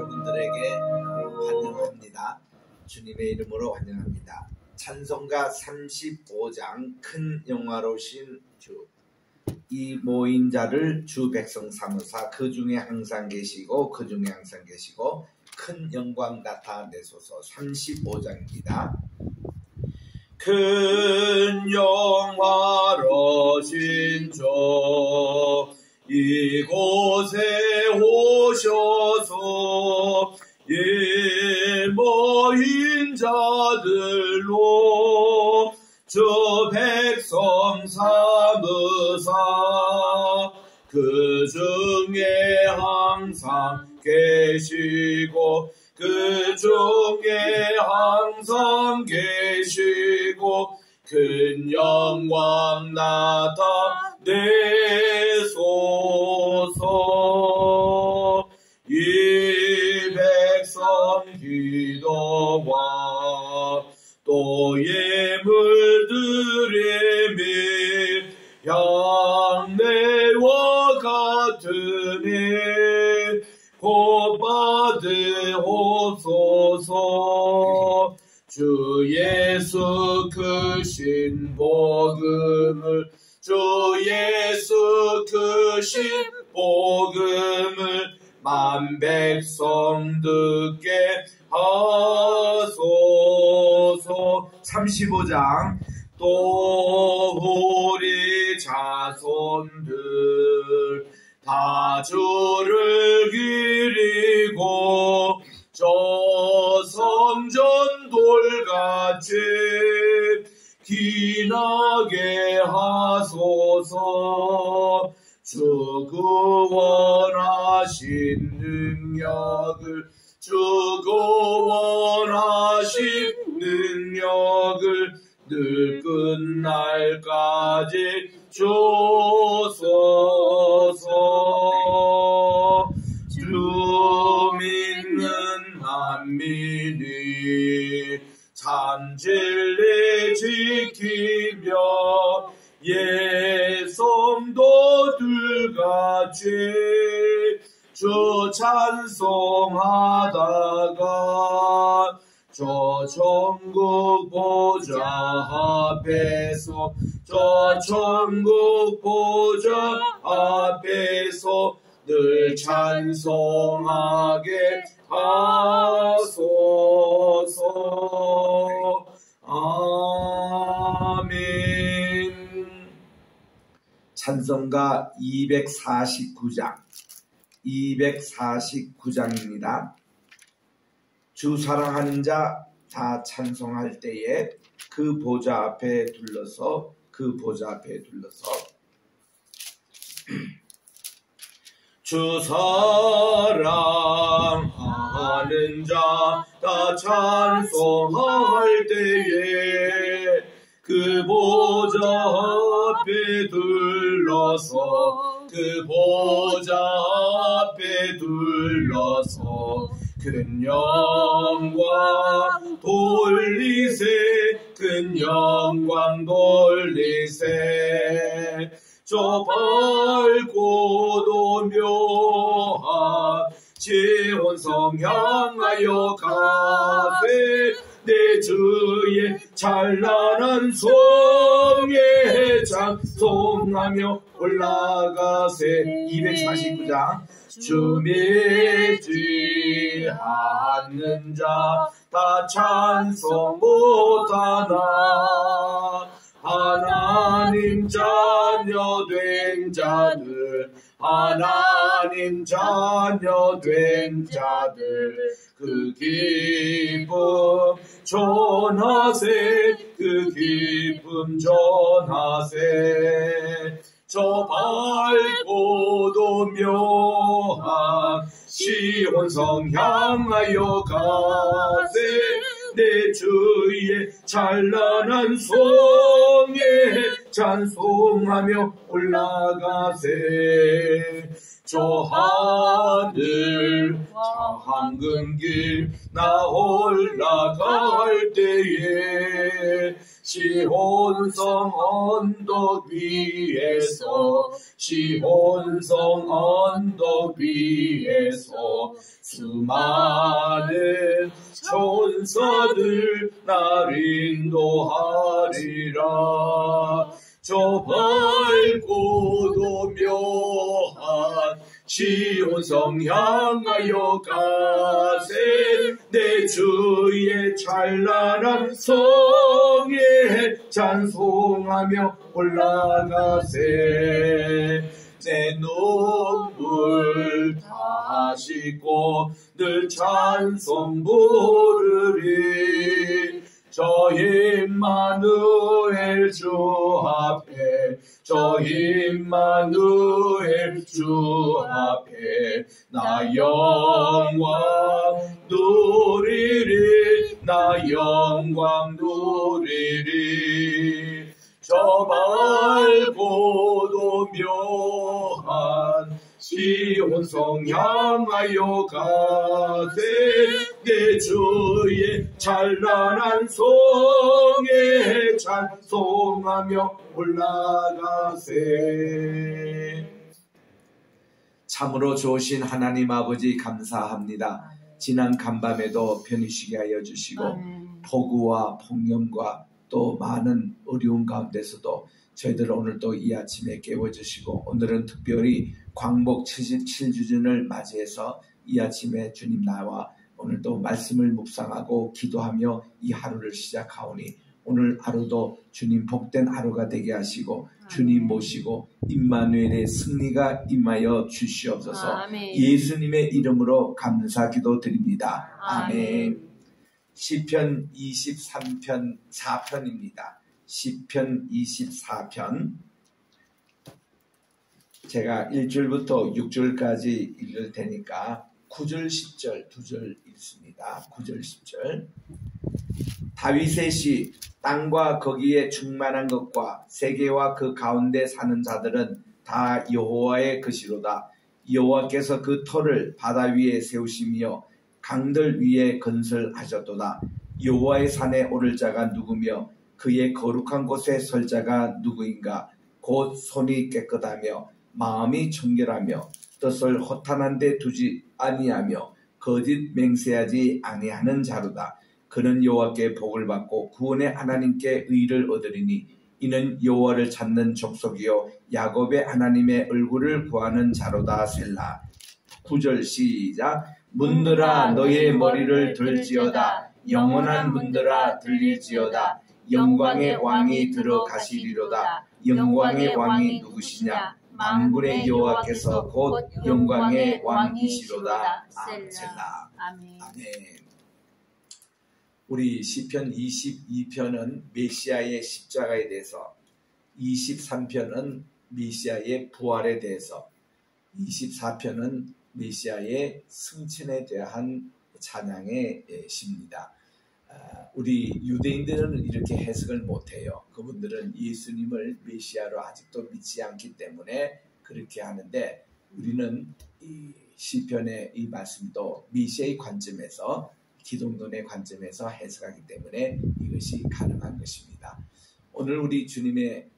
여러분들에게 환영합니다. 주님의 이름으로 환영합니다. 찬송가 35장 큰 영화로우신 주, 이 모인 자를 주 백성 삼으사 그 중에 항상 계시고 큰 영광 나타내소서. 35장입니다. 큰 영화로우신 주, 이곳에 오셔서 이 모인 자들로 주 백성 삼으사 그 중에 항상 계시고 큰 영광 나타내소서. 이 백성 기도와 또 예물들의 미 향내와 같으니 곧 받으옵소서. 주 예수 크신 복음을 만 백성 듣게 하소서. 35장 또 우리 자손들 다 주를 기리고 저 성전 돌같이 기나게 하소서. 주 구원하신 능력을 늘 끝날까지 주소서. 주 믿는 만민이 참 진리 지키며 예성도들같이 주 찬송하다가 저 천국 보좌 앞에서 늘 찬송하게 하소서. 아멘. 찬송가 249장입니다. 주 사랑하는 자 다 찬송할 때에 그 보좌 앞에 둘러서 주 사랑하는 자 다 찬송할 때에 그 보좌 앞에 둘러서 큰 영광 돌리세. 저 밝고도 묘한 지온성 향하여 가세. 내 주의 찬란한 성에 찬송하며 올라가세. 249장 주 믿지 않는 자 다 찬송 못하나. 하나님 자녀 된 자들 그 기쁨 전하세. 저 밝고도 묘한 시온성 향하여 가세. 내 주의 찬란한 성에 찬송하며 올라가세. 저 하늘 황금 길 나 올라갈 때에 시온성 언덕 위에서 시온성 언덕 위에서 수많은 천사들 날 인도하리라. 저 밝고도 묘한 시온성 향하여 가세. 내 주의 찬란한 성에 찬송하며 올라가세. 내 눈물 다 씻고 늘 찬송 부르리. 저 임마누엘 주 앞에 저 임마누엘 주 앞에 나 영광 누리리. 나 영광 누리리. 저 밝고도 묘한 시온성 향하여 가세. 내 주의 찬란한 성에 찬송하며 올라가세. 참으로 좋으신 하나님 아버지 감사합니다. 지난 간밤에도 편히 쉬게 하여 주시고 폭우와 폭염과 또 많은 어려운 가운데서도 저희들 오늘 또 이 아침에 깨워주시고, 오늘은 특별히 광복 77주년을 맞이해서 이 아침에 주님 나와 오늘 또 말씀을 묵상하고 기도하며 이 하루를 시작하오니 오늘 하루도 주님 복된 하루가 되게 하시고 주님 모시고 임마누엘의 승리가 임하여 주시옵소서. 아멘. 예수님의 이름으로 감사 기도드립니다. 아멘. 시편 23편 4편입니다. 시편 24편 제가 1절부터 6절까지 읽을 테니까 9절 10절 2절 읽습니다. 9절 10절. 다윗의 시. 땅과 거기에 충만한 것과 세계와 그 가운데 사는 자들은 다 여호와의 것이로다. 여호와께서 그 터를 바다 위에 세우시며 강들 위에 건설하셨도다. 여호와의 산에 오를 자가 누구며 그의 거룩한 곳에 설 자가 누구인가. 곧 손이 깨끗하며 마음이 청결하며 뜻을 허탄한 데 두지 아니하며 거짓 맹세하지 아니하는 자로다. 그는 여호와께 복을 받고 구원의 하나님께 의를 얻으리니 이는 여호와를 찾는 족속이요 야곱의 하나님의 얼굴을 구하는 자로다. 셀라. 9절 시작. 문들아 너의 머리를 들지어다. 영원한 문들아 들릴지어다. 영광의 왕이 들어가시리로다. 영광의 왕이 누구시냐. 만군의 여호와께서 곧 영광의 왕이시로다. 셀라. 아멘. 우리 시편 22편은 메시아의 십자가에 대해서, 23편은 메시아의 부활에 대해서, 24편은 메시아의 승천에 대한 찬양의 시입니다. 우리 유대인들은 이렇게 해석을 못해요. 그분들은 예수님을 메시아로 아직도 믿지 않기 때문에 그렇게 하는데, 우리는 이 시편의 이 말씀도 메시아의 관점에서, 기독론의 관점에서 해석하기 때문에 이것이 가능한 것입니다. 오늘 우리 주님의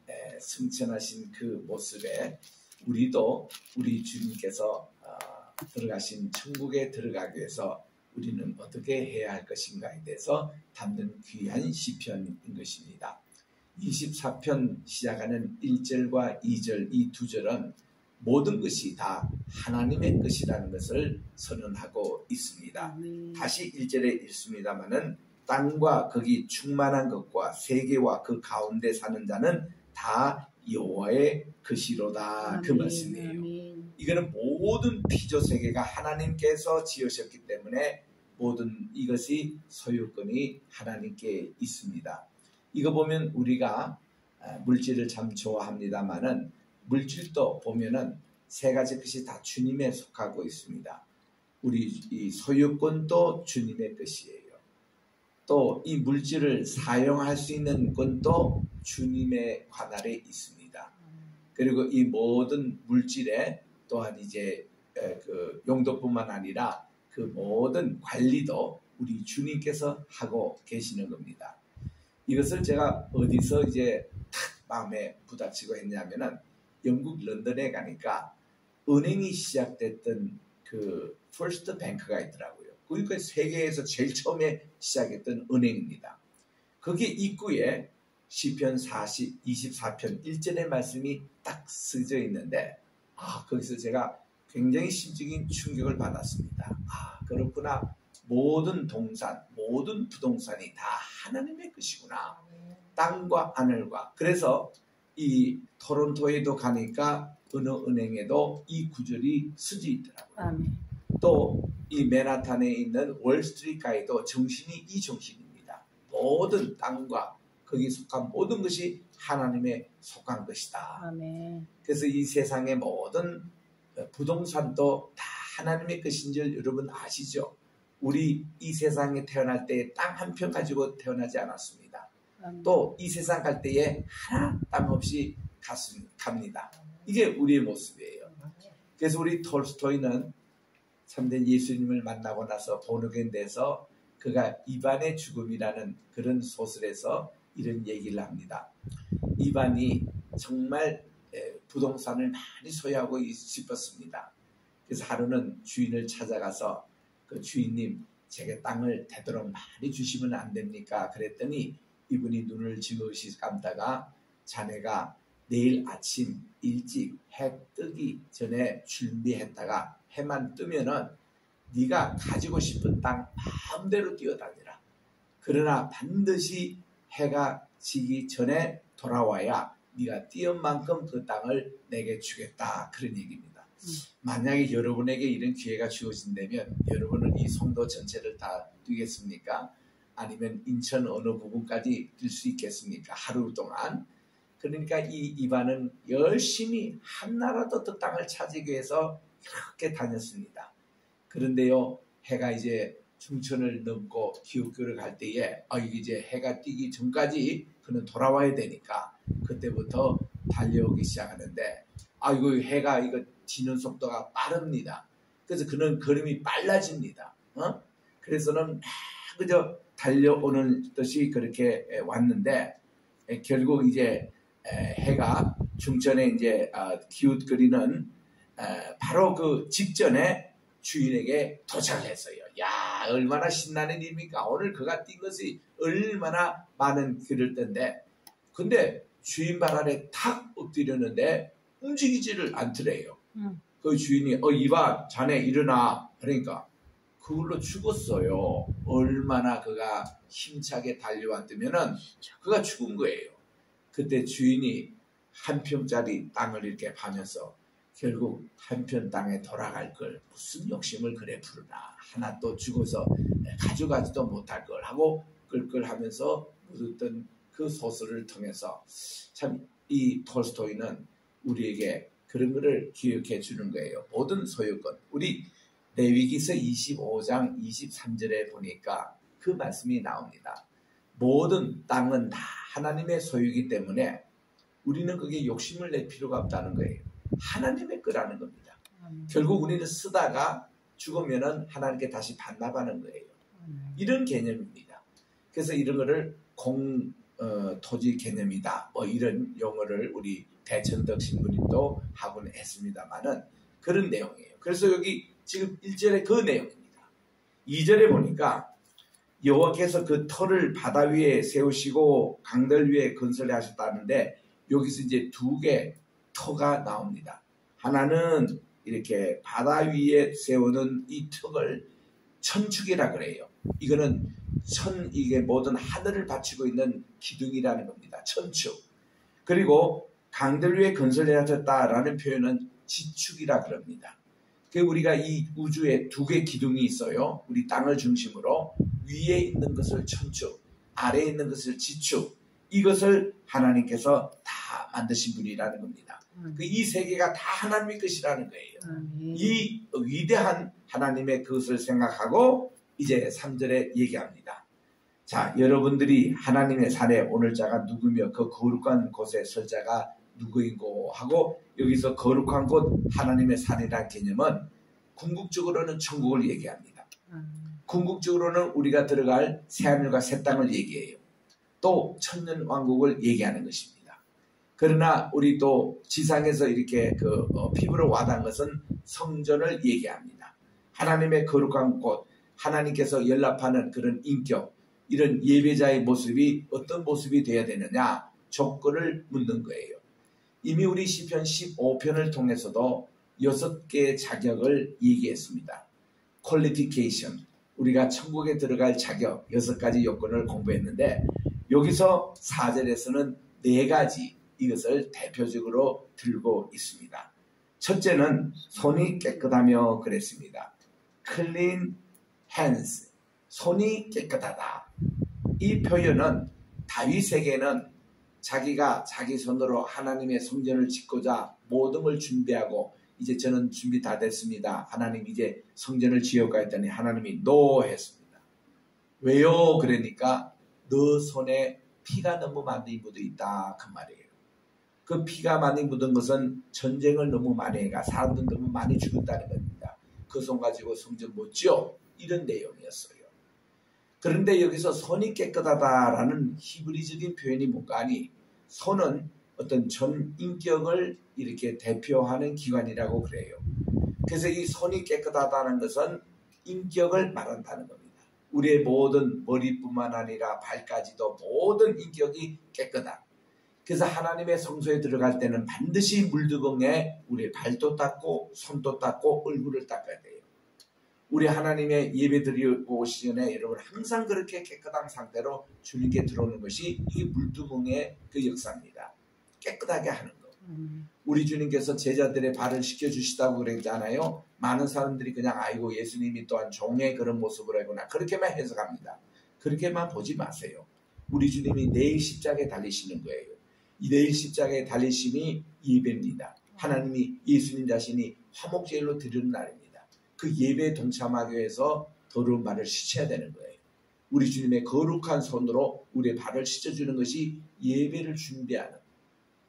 승천하신 그 모습에 우리도 우리 주님께서 들어가신 천국에 들어가기 위해서 우리는 어떻게 해야 할 것인가에 대해서 담는 귀한 시편인 것입니다. 24편 시작하는 1절과 2절, 이 두 절은 모든 것이 다 하나님의 것이라는 것을 선언하고 있습니다. 다시 1절에 읽습니다마는 땅과 거기 충만한 것과 세계와 그 가운데 사는 자는 다 여호와의 것이로다. 그 말씀이에요. 이거는 모든 피조세계가 하나님께서 지으셨기 때문에 모든 이것이 소유권이 하나님께 있습니다. 이거 보면 우리가 물질을 참 좋아합니다마는 물질도 보면은 세 가지 것이 다 주님에 속하고 있습니다. 우리 이 소유권도 주님의 것이에요. 또 이 물질을 사용할 수 있는 권도 주님의 관할에 있습니다. 그리고 이 모든 물질에 또한 이제 그 용도뿐만 아니라 그 모든 관리도 우리 주님께서 하고 계시는 겁니다. 이것을 제가 어디서 이제 탁 마음에 부닥치고 했냐면은 영국 런던에 가니까 은행이 시작됐던 그 퍼스트 뱅크가 있더라고요. 그러니까 세계에서 제일 처음에 시작했던 은행입니다. 거기 입구에 시편 24편 1절의 말씀이 딱 쓰여져 있는데 거기서 제가 굉장히 심적인 충격을 받았습니다. 그렇구나. 모든 동산, 모든 부동산이 다 하나님의 것이구나. 땅과 하늘과. 그래서 이 토론토에도 가니까 어느 은행에도 이 구절이 쓰여 있더라고요. 또 이 맨하탄에 있는 월스트리트가에도 정신이 이 정신입니다. 모든 땅과 거기 속한 모든 것이 하나님의 속한 것이다. 아멘. 그래서 이 세상의 모든 부동산도 다 하나님의 것인 줄 여러분 아시죠? 우리 이 세상에 태어날 때 땅 한 평 가지고 태어나지 않았습니다. 또 이 세상 갈 때에 하나 땅 없이 갑니다. 이게 우리의 모습이에요. 그래서 우리 톨스토이는 참된 예수님을 만나고 나서 본어겐 돼서 그가 이반의 죽음이라는 그런 소설에서 이런 얘기를 합니다. 이반이 정말 부동산을 많이 소유하고 싶었습니다. 그래서 하루는 주인을 찾아가서 그 주인님 제게 땅을 되도록 많이 주시면 안 됩니까? 그랬더니 이분이 눈을 지그시 감다가 자네가 내일 아침 일찍 해 뜨기 전에 준비했다가 해만 뜨면은 네가 가지고 싶은 땅 마음대로 뛰어다니라. 그러나 반드시 해가 지기 전에 돌아와야 네가 뛰은 만큼 그 땅을 내게 주겠다. 그런 얘기입니다. 만약에 여러분에게 이런 기회가 주어진다면 여러분은 이 성도 전체를 다 뛰겠습니까? 아니면 인천 어느 부분까지 뛸 수 있겠습니까? 하루 동안. 그러니까 이 이반은 열심히 한나라도 더 땅을 차지하기 위해서 그렇게 다녔습니다. 그런데요, 해가 이제 중천을 넘고 기욤교를 갈 때에 이제 해가 뜨기 전까지 그는 돌아와야 되니까 그때부터 달려오기 시작하는데 이거 해가 이거 지는 속도가 빠릅니다. 그래서 그는 걸음이 빨라집니다. 그래서는 그저 달려오는 듯이 그렇게 왔는데 결국 이제 해가 중천에 이제 기웃거리는 바로 그 직전에 주인에게 도착을 했어요. 야, 얼마나 신나는 일입니까? 오늘 그가 뛴 것이 얼마나 많은 길을 뜬데 근데 주인 발 아래 탁 엎드렸는데 움직이지를 않더래요. 그 주인이 이봐 자네 일어나 그러니까 그걸로 죽었어요. 얼마나 그가 힘차게 달려왔다면은 그가 죽은 거예요. 그때 주인이 한 평짜리 땅을 이렇게 파면서 결국 한 편 땅에 돌아갈 걸 무슨 욕심을 그래 부르나 하나 또 죽어서 가져가지도 못할 걸 하고 끌끌하면서 묻었던 그 소설을 통해서 참 이 톨스토이는 우리에게 그런 것을 기억해 주는 거예요. 모든 소유권. 우리 레위기서 25장 23절에 보니까 그 말씀이 나옵니다. 모든 땅은 다 하나님의 소유이기 때문에 우리는 그게 욕심을 낼 필요가 없다는 거예요. 하나님의 거라는 겁니다. 결국 우리는 쓰다가 죽으면은 하나님께 다시 반납하는 거예요. 이런 개념입니다. 그래서 이런 거를 토지 개념이다. 이런 용어를 우리 대천덕 신부님도 하곤 했습니다만은 그런 내용이에요. 그래서 여기 지금 1절에 그 내용입니다. 2절에 보니까 여호와께서 그 터를 바다 위에 세우시고 강들 위에 건설해 하셨다는데 여기서 이제 두 개 터가 나옵니다. 하나는 이렇게 바다 위에 세우는 이 턱을 천축이라 그래요. 이거는 이게 모든 하늘을 받치고 있는 기둥이라는 겁니다. 천축. 그리고 강들 위에 건설해 하셨다라는 표현은 지축이라 그럽니다. 우리가 이 우주에 두 개 기둥이 있어요. 우리 땅을 중심으로 위에 있는 것을 천축, 아래에 있는 것을 지축. 이것을 하나님께서 다 만드신 분이라는 겁니다. 이 세 개가 다 하나님의 것이라는 거예요. 이 위대한 하나님의 그것을 생각하고 이제 3절에 얘기합니다. 자, 여러분들이 하나님의 산에 오늘 자가 누구며 그 거룩한 곳에 설 자가 누구인고 하고 여기서 거룩한 곳 하나님의 산이라는 개념은 궁극적으로는 천국을 얘기합니다. 궁극적으로는 우리가 들어갈 새하늘과 새 땅을 얘기해요. 또 천년왕국을 얘기하는 것입니다. 그러나 우리 또 지상에서 이렇게 피부로 와닿은 것은 성전을 얘기합니다. 하나님의 거룩한 곳, 하나님께서 연락하는 그런 인격, 이런 예배자의 모습이 어떤 모습이 되어야 되느냐 조건을 묻는 거예요. 이미 우리 시편 15편을 통해서도 6개의 자격을 얘기했습니다. 퀄리피케이션, 우리가 천국에 들어갈 자격 6가지 요건을 공부했는데 여기서 4절에서는 4가지 이것을 대표적으로 들고 있습니다. 첫째는 손이 깨끗하며 그랬습니다. clean hands, 손이 깨끗하다. 이 표현은 다윗에게는 자기가 자기 손으로 하나님의 성전을 짓고자 모든 걸 준비하고 이제 저는 준비 다 됐습니다. 하나님 이제 성전을 지어가 했더니 하나님이 노 했습니다. 왜요? 그러니까 너 손에 피가 너무 많이 묻어 있다 그 말이에요. 그 피가 많이 묻은 것은 전쟁을 너무 많이 해가 사람들 너무 많이 죽었다는 겁니다. 그 손 가지고 성전 못 지어 이런 내용이었어요. 그런데 여기서 손이 깨끗하다라는 히브리적인 표현이 뭔가 하니 손은 어떤 전 인격을 이렇게 대표하는 기관이라고 그래요. 그래서 이 손이 깨끗하다는 것은 인격을 말한다는 겁니다. 우리의 모든 머리뿐만 아니라 발까지도 모든 인격이 깨끗하다. 그래서 하나님의 성소에 들어갈 때는 반드시 물두멍에 우리의 발도 닦고 손도 닦고 얼굴을 닦아야 돼요. 우리 하나님의 예배 드리고 오시기 전에 여러분 항상 그렇게 깨끗한 상태로 주님께 들어오는 것이 이게 물두멍의 그 역사입니다. 깨끗하게 하는 것. 우리 주님께서 제자들의 발을 씻겨주시다고 그랬잖아요. 많은 사람들이 그냥 아이고 예수님이 또한 종의 그런 모습을 하구나 그렇게만 해석합니다. 그렇게만 보지 마세요. 우리 주님이 내일 십자가에 달리시는 거예요. 이 내일 십자가에 달리심이 예배입니다. 하나님이 예수님 자신이 화목제일로 드리는 날입니다. 그 예배에 동참하기 위해서 더러운 발을 씻어야 되는 거예요. 우리 주님의 거룩한 손으로 우리의 발을 씻어주는 것이 예배를 준비하는,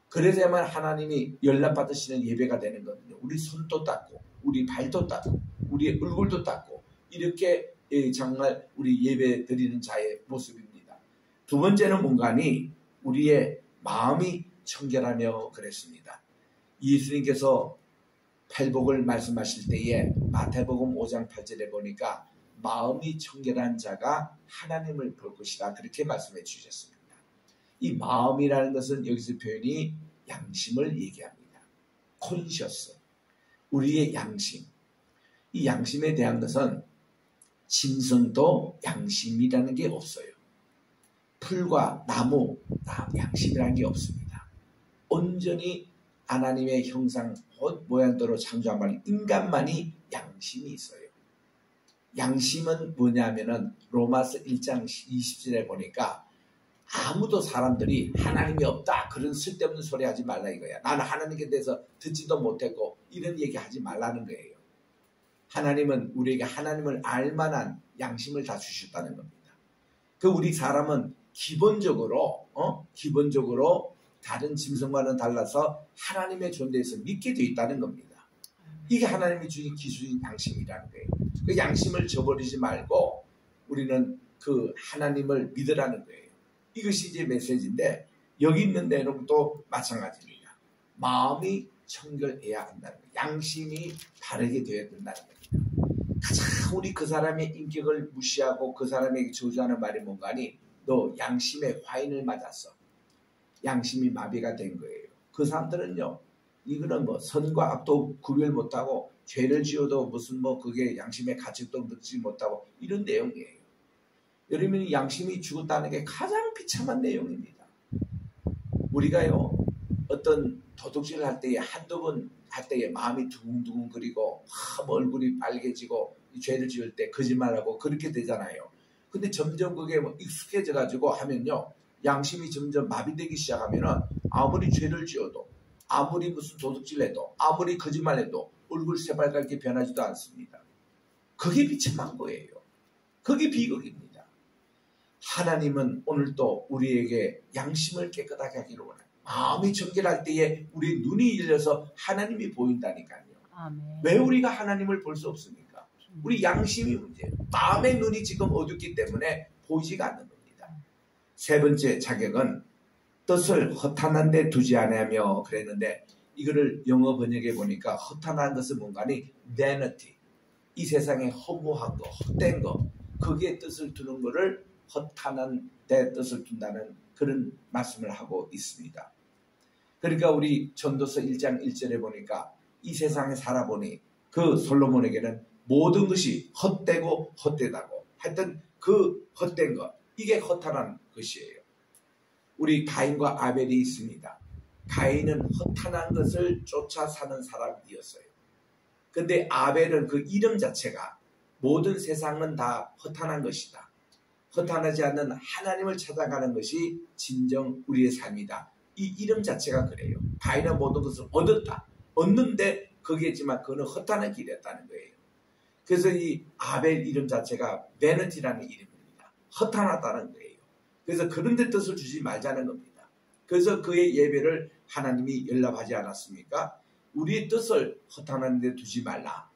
그래야만 하나님이 연락받으시는 예배가 되는 거거든요. 우리 손도 닦고 우리 발도 닦고 우리의 얼굴도 닦고 이렇게 정말 우리 예배 드리는 자의 모습입니다. 두 번째는 뭔가니 우리의 마음이 청결하며 그랬습니다. 예수님께서 팔복을 말씀하실 때에 마태복음 5장 8절에 보니까 마음이 청결한 자가 하나님을 볼 것이다 그렇게 말씀해 주셨습니다. 이 마음이라는 것은 여기서 표현이 양심을 얘기합니다. 콘셔스, 우리의 양심. 이 양심에 대한 것은 짐승도 양심이라는 게 없어요. 풀과 나무 다 양심이라는 게 없습니다. 온전히 하나님의 형상 모양대로 창조한 말 인간만이 양심이 있어요. 양심은 뭐냐면은 로마서 1장 20절에 보니까 아무도 사람들이 하나님이 없다 그런 쓸데없는 소리 하지 말라 이거야. 나는 하나님께 대해서 듣지도 못했고 이런 얘기 하지 말라는 거예요. 하나님은 우리에게 하나님을 알만한 양심을 다 주셨다는 겁니다. 그 우리 사람은 기본적으로 다른 짐승과는 달라서 하나님의 존재에서 믿게 되어 있다는 겁니다. 이게 하나님이 주신 기술인 양심이라는 거예요. 그 양심을 저버리지 말고 우리는 그 하나님을 믿으라는 거예요. 이것이 이제 메시지인데 여기 있는 내용도 마찬가지입니다. 마음이 청결해야 한다는 거예요. 양심이 바르게 되어야 된다는 겁니다. 가장 우리 그 사람의 인격을 무시하고 그 사람에게 저주하는 말이 뭔가 하니 너 양심의 화인을 맞았어. 양심이 마비가 된 거예요. 그 사람들은요, 이거는 뭐 선과 악도 구별 못하고 죄를 지어도 무슨 뭐 그게 양심의 가책도 듣지 못하고 이런 내용이에요. 여러분이 양심이 죽었다는 게 가장 비참한 내용입니다. 우리가요, 어떤 도둑질을 할 때에 한두 번 할 때에 마음이 두근두근거리고 얼굴이 빨개지고 죄를 지을 때 거짓말하고 그렇게 되잖아요. 근데 점점 그게 뭐 익숙해져 가지고 하면요, 양심이 점점 마비되기 시작하면은 아무리 죄를 지어도 아무리 무슨 도둑질해도 아무리 거짓말해도 얼굴 새빨갛게 변하지도 않습니다. 그게 비참한 거예요. 그게 비극입니다. 하나님은 오늘도 우리에게 양심을 깨끗하게 하기를 원합니다. 마음이 청결할 때에 우리 눈이 열려서 하나님이 보인다니까요. 아멘. 왜 우리가 하나님을 볼 수 없습니까? 우리 양심이 문제예요. 마음의 눈이 지금 어둡기 때문에 보이지가 않는 겁니다. 세 번째 자격은 뜻을 허탄한 데 두지 아니하며 그랬는데 이거를 영어 번역해 보니까 허탄한 것은 뭔가니 vanity. 이 세상에 허무한 거, 헛된 거, 거기에 뜻을 두는 거를 허탄한 데 뜻을 둔다는 그런 말씀을 하고 있습니다. 그러니까 우리 전도서 1장 1절에 보니까 이 세상에 살아보니 그 솔로몬에게는 모든 것이 헛되고 헛되다고 하여튼 그 헛된 것, 이게 허탄한 것이에요. 우리 가인과 아벨이 있습니다. 가인은 허탄한 것을 쫓아 사는 사람이었어요. 근데 아벨은 그 이름 자체가 모든 세상은 다 허탄한 것이다. 허탄하지 않는 하나님을 찾아가는 것이 진정 우리의 삶이다. 이 이름 자체가 그래요. 가인은 모든 것을 얻었다. 얻는데 거기에지만 그거는 허탄한 길이었다는 거예요. 그래서 이 아벨 이름 자체가 베너티라는 이름입니다. 허탄하다는 거예요. 그래서 그런 데 뜻을 주지 말자는 겁니다. 그래서 그의 예배를 하나님이 연락하지 않았습니까? 우리의 뜻을 허탄한 데 두지 말라.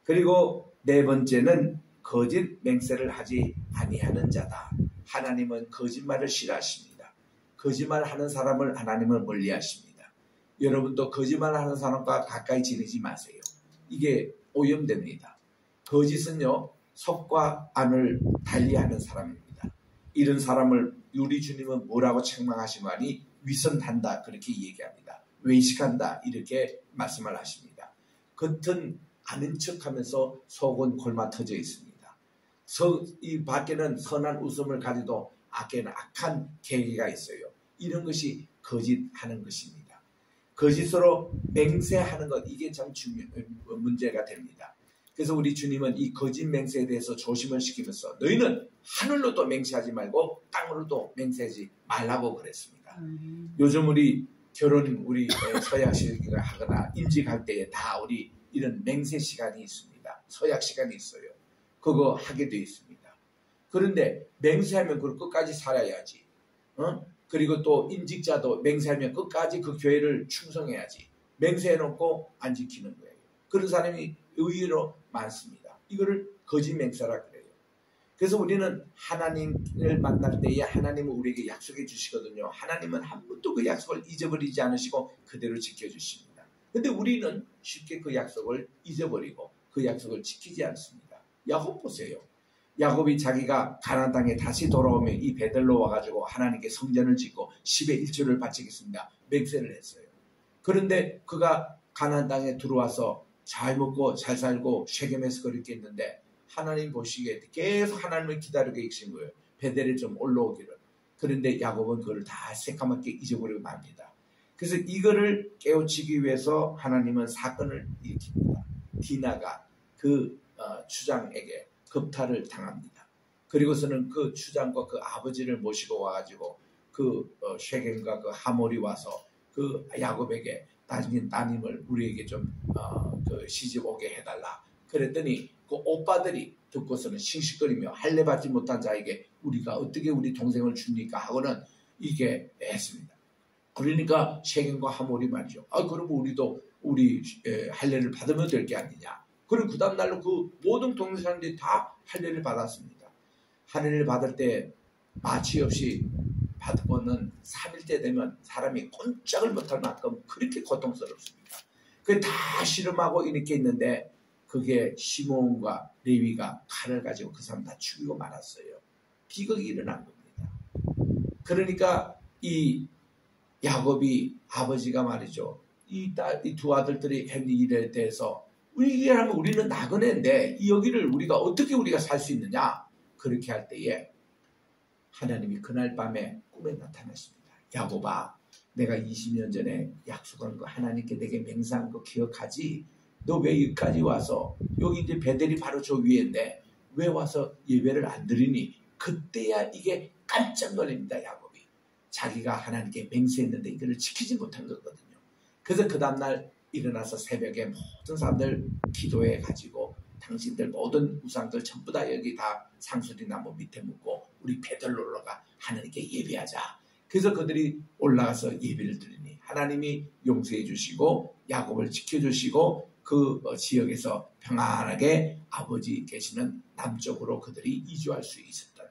그리고 네 번째는 거짓 맹세를 하지 아니하는 자다. 하나님은 거짓말을 싫어하십니다. 거짓말하는 사람을 하나님은 멀리하십니다. 여러분도 거짓말하는 사람과 가까이 지내지 마세요. 이게 오염됩니다. 거짓은요, 속과 안을 달리하는 사람입니다. 이런 사람을 우리 주님은 뭐라고 책망하시노니 위선한다 그렇게 얘기합니다. 외식한다 이렇게 말씀을 하십니다. 겉은 아는 척하면서 속은 골마 터져 있습니다. 이 밖에는 선한 웃음을 가지도 앞에는 악한 계기가 있어요. 이런 것이 거짓하는 것입니다. 거짓으로 맹세하는 것, 이게 참 문제가 됩니다. 그래서 우리 주님은 이 거짓 맹세에 대해서 조심을 시키면서 너희는 하늘로도 맹세하지 말고 땅으로도 맹세하지 말라고 그랬습니다. 요즘 우리 결혼 우리 서약식을 하거나 임직할 때에 다 우리 이런 맹세 시간이 있습니다. 서약 시간이 있어요. 그거 하게 되어 있습니다. 그런데 맹세하면 그걸 끝까지 살아야지. 그리고 또 임직자도 맹세하면 끝까지 그 교회를 충성해야지. 맹세해놓고 안 지키는 거예요. 그런 사람이 의외로 많습니다. 이거를 거짓 맹세라 그래요. 그래서 우리는 하나님을 만날 때에 하나님은 우리에게 약속해 주시거든요. 하나님은 한 번도 그 약속을 잊어버리지 않으시고 그대로 지켜주십니다. 근데 우리는 쉽게 그 약속을 잊어버리고 그 약속을 지키지 않습니다. 야곱 보세요. 야곱이 자기가 가나안 땅에 다시 돌아오면 이 베들로 와가지고 하나님께 성전을 짓고 10의 1조를 바치겠습니다. 맹세를 했어요. 그런데 그가 가나안 땅에 들어와서 잘 먹고 잘 살고 쉐겜에서 그렇게 있는데 하나님 보시기에 계속 하나님을 기다리고 계신 거예요. 베델에 좀 올라오기를. 그런데 야곱은 그걸 다 새까맣게 잊어버리고 맙니다. 그래서 이거를 깨우치기 위해서 하나님은 사건을 일으킵니다. 디나가 그 추장에게 겁탈을 당합니다. 그리고서는 그 추장과 그 아버지를 모시고 와가지고 그 쉐겜과 그 하몰이 와서 그 야곱에게 나중에 따님을 우리에게 좀 시집 오게 해달라. 그랬더니 그 오빠들이 듣고서는 싱식거리며 할례 받지 못한 자에게 우리가 어떻게 우리 동생을 줍니까 하고는 이게 했습니다. 그러니까 쉐겜과 하몰이 말이죠. 그러면 우리도 우리 할례를 받으면 될 게 아니냐. 그리고 그 다음날로 그 모든 동생들이 다 할례를 받았습니다. 할례를 받을 때 마취 없이 받고는 3일째 되면 사람이 꼼짝을 못할 만큼 그렇게 고통스럽습니다. 그게 다 씨름하고 이렇게 있는데 그게 시몬과 레위가 칼을 가지고 그 사람 다 죽이고 말았어요. 비극이 일어난 겁니다. 그러니까 이 야곱이 아버지가 말이죠. 이 두 아들들이 한 일에 대해서 우리라면 우리는 나그네인데 여기를 어떻게 우리가 살 수 있느냐. 그렇게 할 때에 하나님이 그날 밤에 꿈에 나타나십니다. 야곱아, 내가 20년 전에 약속한 거 하나님께 내게 맹세한 거 기억하지? 너 왜 여기까지 와서 여기 이제 베델이 바로 저 위에인데 왜 와서 예배를 안 드리니? 그때야 이게 깜짝 놀랍니다. 야곱이 자기가 하나님께 맹세했는데 이거를 지키지 못한 거거든요. 그래서 그 다음날 일어나서 새벽에 모든 사람들 기도해 가지고 당신들 모든 우상들 전부 다 여기 다 상수리 나무 밑에 묻고 우리 베들로 올라가 하나님께 예배하자. 그래서 그들이 올라가서 예배를 드리니 하나님이 용서해 주시고 야곱을 지켜주시고 그 지역에서 평안하게 아버지 계시는 남쪽으로 그들이 이주할 수 있었던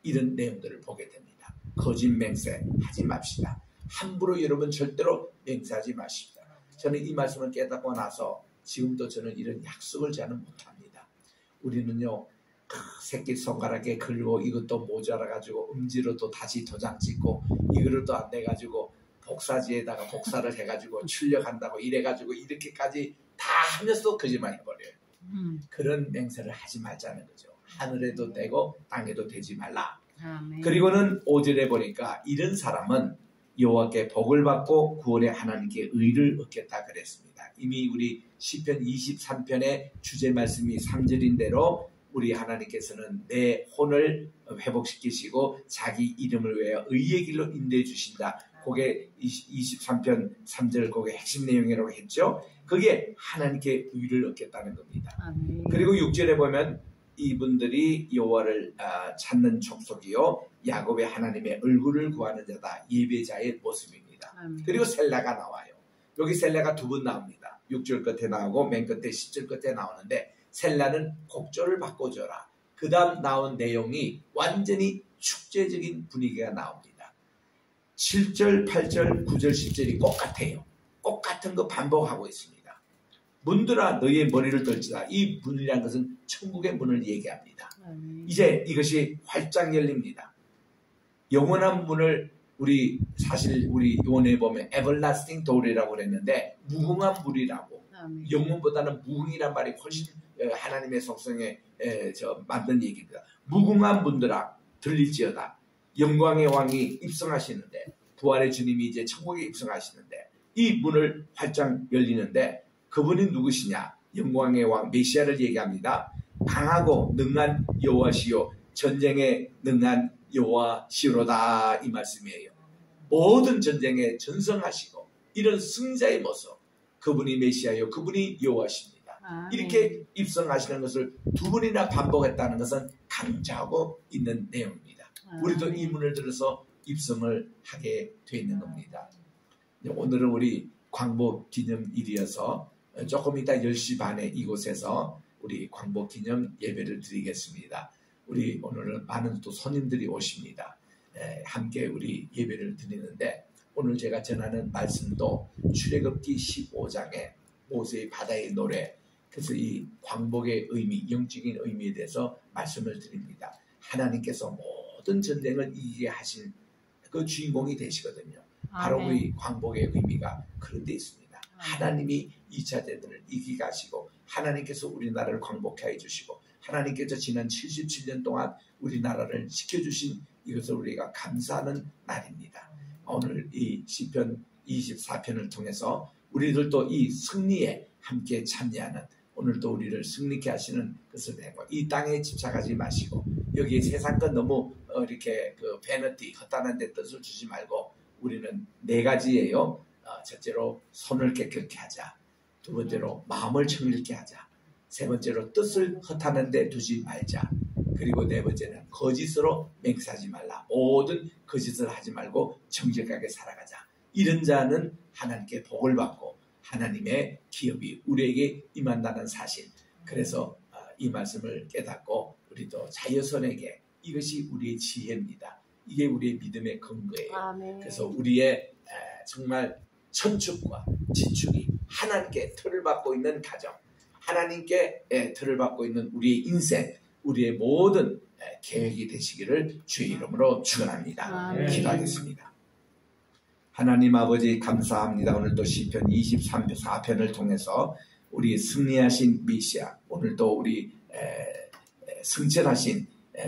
이런 내용들을 보게 됩니다. 거짓 맹세 하지 맙시다. 함부로 여러분 절대로 맹세하지 마십시다. 저는 이 말씀을 깨닫고 나서 지금도 저는 이런 약속을 저는 못합니다. 우리는요, 새끼손가락에 걸고 이것도 모자라가지고 음지로 또 다시 도장 찍고 이거를 또 안 돼가지고 복사지에다가 복사를 해가지고 출력한다고 이래가지고 이렇게까지 다 하면서 거짓말 해버려요. 그런 맹세를 하지 말자는 거죠. 하늘에도 되고 땅에도 되지 말라. 아멘. 그리고는 5절에 보니까 이런 사람은 여호와께 복을 받고 구원의 하나님께 의를 얻겠다 그랬습니다. 이미 우리 시편 23편의 주제 말씀이 3절인 대로 우리 하나님께서는 내 혼을 회복시키시고 자기 이름을 위하여 의의 길로 인도해 주신다. 그게 23편 3절 그게 핵심 내용이라고 했죠. 그게 하나님께 의를 얻겠다는 겁니다. 아멘. 그리고 6절에 보면 이분들이 여호와를 찾는 족속이요 야곱의 하나님의 얼굴을 구하는 자다. 예배자의 모습입니다. 아멘. 그리고 셀라가 나와요. 여기 셀라가 두 번 나옵니다. 6절 끝에 나오고 맨 끝에 10절 끝에 나오는데 셀라는 곡조를 바꿔줘라. 그 다음 나온 내용이 완전히 축제적인 분위기가 나옵니다. 7절, 8절, 9절, 10절이 똑같아요. 똑같은 거 반복하고 있습니다. 문들아 너희의 머리를 떨치라. 이 문이라는 것은 천국의 문을 얘기합니다. 이제 이것이 활짝 열립니다. 영원한 문을 사실 우리 요원에 보면 everlasting door이라고 그랬는데 무궁한 문이라고. 영문보다는 무궁이란 말이 훨씬 하나님의 속성에 맞는 얘기입니다. 무궁한 문들아 들릴지어다. 영광의 왕이 입성하시는데 부활의 주님이 이제 천국에 입성하시는데 이 문을 활짝 열리는데 그분이 누구시냐? 영광의 왕 메시아를 얘기합니다. 강하고 능한 여호와시요 전쟁에 능한 여호와시로다 이 말씀이에요. 모든 전쟁에 전성하시고 이런 승자의 모습 그분이 메시아요 그분이 여호와십니다. 이렇게 입성하시는 것을 두 번이나 반복했다는 것은 강조하고 있는 내용입니다. 우리도 이 문을 들어서 입성을 하게 되어 있는 겁니다. 오늘은 우리 광복 기념일이어서 조금 이따 10시 반에 이곳에서 우리 광복 기념 예배를 드리겠습니다. 우리 오늘은 많은 또 손님들이 오십니다. 함께 우리 예배를 드리는데 오늘 제가 전하는 말씀도 출애굽기 15장의 모세의 바다의 노래 그래서 이 광복의 의미, 영적인 의미에 대해서 말씀을 드립니다. 하나님께서 모든 전쟁을 이기게 하신 그 주인공이 되시거든요. 바로 우리 광복의 의미가 그런 데 있습니다. 하나님이 2차 대전을 이기게 하시고 하나님께서 우리나라를 광복해 해주시고 하나님께서 지난 77년 동안 우리나라를 지켜주신 이것을 우리가 감사하는 날입니다. 오늘 이 시편 24편을 통해서 우리들도 이 승리에 함께 참여하는 오늘도 우리를 승리케 하시는 것을 내고 이 땅에 집착하지 마시고 여기 세상 건 너무 이렇게 그 베너티 헛단한 데 뜻을 주지 말고 우리는 네 가지예요. 첫째로 손을 깨끗게 하자. 두 번째로 마음을 청일케 하자. 세 번째로 뜻을 허탄한 데 두지 말자. 그리고 네 번째는 거짓으로 맹세하지 말라. 모든 거짓을 하지 말고 정직하게 살아가자. 이런 자는 하나님께 복을 받고 하나님의 기업이 우리에게 임한다는 사실. 그래서 이 말씀을 깨닫고 우리도 자여손에게 이것이 우리의 지혜입니다. 이게 우리의 믿음의 근거예요. 아멘. 그래서 우리의 정말 천축과 지축이 하나님께 틀을 받고 있는 가정, 하나님께 틀을 받고 있는 우리의 인생, 우리의 모든 계획이 되시기를 주의 이름으로 축원합니다. 아멘. 기도하겠습니다. 하나님 아버지 감사합니다. 오늘도 시편 24편을 통해서 우리 승리하신 메시아, 오늘도 우리 승천하신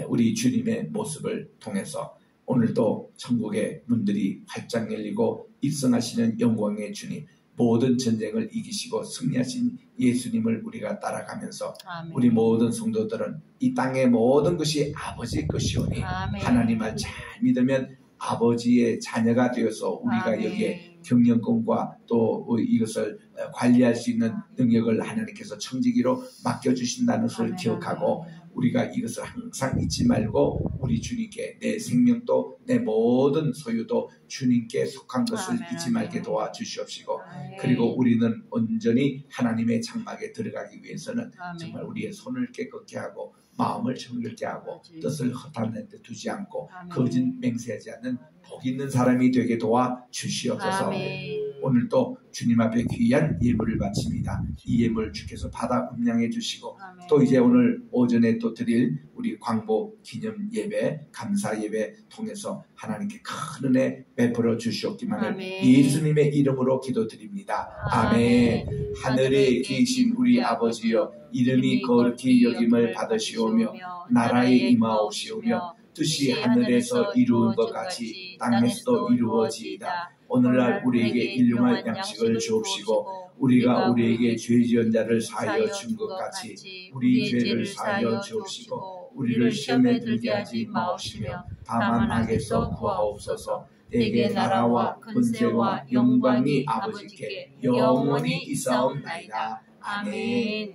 우리 주님의 모습을 통해서 오늘도 천국의 문들이 활짝 열리고 입성하시는 영광의 주님, 모든 전쟁을 이기시고 승리하신 예수님을 우리가 따라가면서 아멘. 우리 모든 성도들은 이 땅의 모든 것이 아버지 것이오니 아멘. 하나님을 잘 믿으면 아버지의 자녀가 되어서 우리가 아멘. 여기에 경영권과 또 이것을 관리할 수 있는 능력을 하나님께서 청지기로 맡겨주신다는 것을 아멘. 기억하고 우리가 이것을 항상 잊지 말고 우리 주님께 내 생명도 내 모든 소유도 주님께 속한 것을 아멘. 잊지 말게 도와주시옵시고 아멘. 그리고 우리는 온전히 하나님의 장막에 들어가기 위해서는 아멘. 정말 우리의 손을 깨끗게 하고 마음을 정결케 하고 뜻을 허탄한 데 두지 않고 아멘. 거짓 맹세하지 않는 복 있는 사람이 되게 도와 주시옵소서. 아멘. 오늘도 주님 앞에 귀한 예물을 바칩니다. 이 예물 주께서 받아 음량해 주시고 아멘. 또 이제 오늘 오전에 또 드릴 우리 광복 기념 예배, 감사 예배 통해서 하나님께 큰 은혜 베풀어 주시옵기만을 아멘. 예수님의 이름으로 기도드립니다. 아멘. 하늘에 계신 우리 아버지여, 이름이 거룩히 여김을 받으시오며 나라에 임하옵시오며 뜻이 하늘에서 이루은 것 같이 땅에서도 이루어지이다. 오늘날 우리에게 일용할 양식을 주옵시고 우리가 우리에게 죄 지은 자를 사하여 준 것 같이 우리 죄를 사하여 주옵시고 우리를 시험에 들게 하지 마옵시며 다만 악에서 구하옵소서. 내게 나라와 권세와 영광이 아버지께 영원히 있사옵나이다. 아멘.